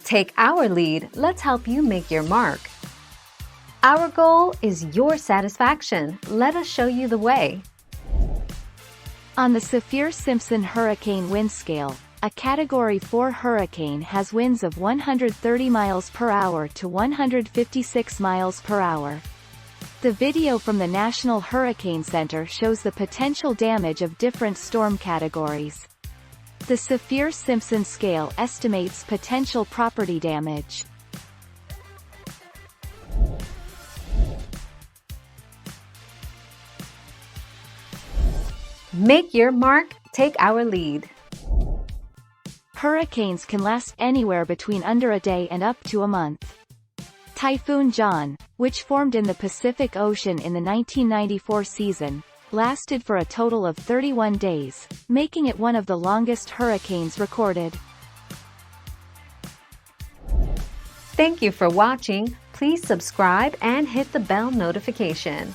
Take our lead, let's help you make your mark. Our goal is your satisfaction. Let us show you the way. On the Saffir-Simpson hurricane wind scale, a Category 4 hurricane has winds of 130 miles per hour to 156 miles per hour. The video from the National Hurricane Center shows the potential damage of different storm categories. The Saffir-Simpson scale estimates potential property damage. Make your mark, take our lead. Hurricanes can last anywhere between under a day and up to a month. Typhoon John, which formed in the Pacific Ocean in the 1994 season, lasted for a total of 31 days, making it one of the longest hurricanes recorded. Thank you for watching. Please subscribe and hit the bell notification.